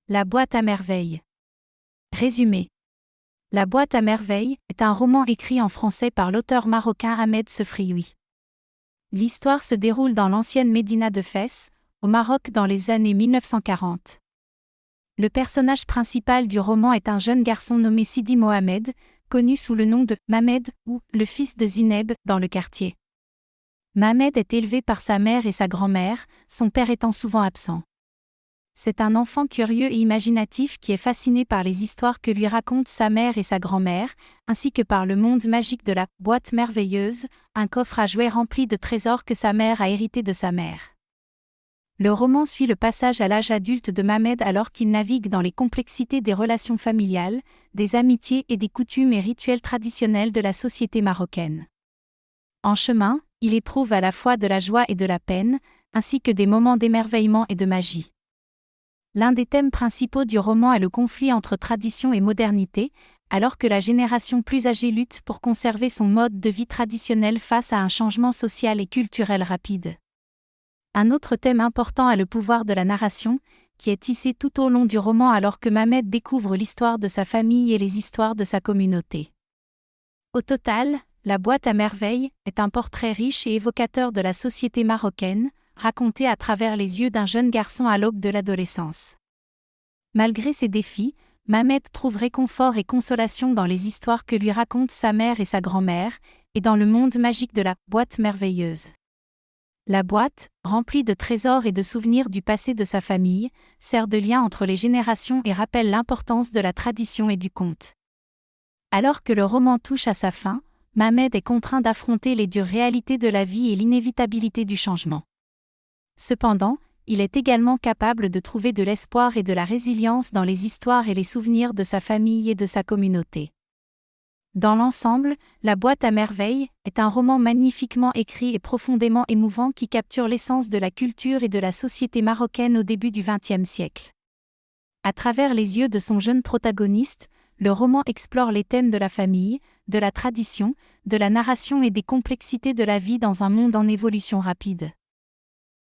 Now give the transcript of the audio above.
La boîte à merveilles. Résumé. La boîte à merveilles est un roman écrit en français par l'auteur marocain Ahmed Sefrioui. L'histoire se déroule dans l'ancienne Médina de Fès, au Maroc dans les années 1940. Le personnage principal du roman est un jeune garçon nommé Sidi Mohamed, connu sous le nom de Mamed ou le fils de Zineb dans le quartier. Mamed est élevé par sa mère et sa grand-mère, son père étant souvent absent. C'est un enfant curieux et imaginatif qui est fasciné par les histoires que lui racontent sa mère et sa grand-mère, ainsi que par le monde magique de la « boîte merveilleuse », un coffre à jouets rempli de trésors que sa mère a hérité de sa mère. Le roman suit le passage à l'âge adulte de Mamed alors qu'il navigue dans les complexités des relations familiales, des amitiés et des coutumes et rituels traditionnels de la société marocaine. En chemin, il éprouve à la fois de la joie et de la peine, ainsi que des moments d'émerveillement et de magie. L'un des thèmes principaux du roman est le conflit entre tradition et modernité, alors que la génération plus âgée lutte pour conserver son mode de vie traditionnel face à un changement social et culturel rapide. Un autre thème important est le pouvoir de la narration, qui est tissé tout au long du roman alors que Mamed découvre l'histoire de sa famille et les histoires de sa communauté. Au total, La boîte à merveilles est un portrait riche et évocateur de la société marocaine, raconté à travers les yeux d'un jeune garçon à l'aube de l'adolescence. Malgré ses défis, Mamed trouve réconfort et consolation dans les histoires que lui racontent sa mère et sa grand-mère, et dans le monde magique de la boîte merveilleuse. La boîte, remplie de trésors et de souvenirs du passé de sa famille, sert de lien entre les générations et rappelle l'importance de la tradition et du conte. Alors que le roman touche à sa fin, Mamed est contraint d'affronter les dures réalités de la vie et l'inévitabilité du changement. Cependant, il est également capable de trouver de l'espoir et de la résilience dans les histoires et les souvenirs de sa famille et de sa communauté. Dans l'ensemble, La boîte à merveilles est un roman magnifiquement écrit et profondément émouvant qui capture l'essence de la culture et de la société marocaine au début du XXe siècle. À travers les yeux de son jeune protagoniste, le roman explore les thèmes de la famille, de la tradition, de la narration et des complexités de la vie dans un monde en évolution rapide.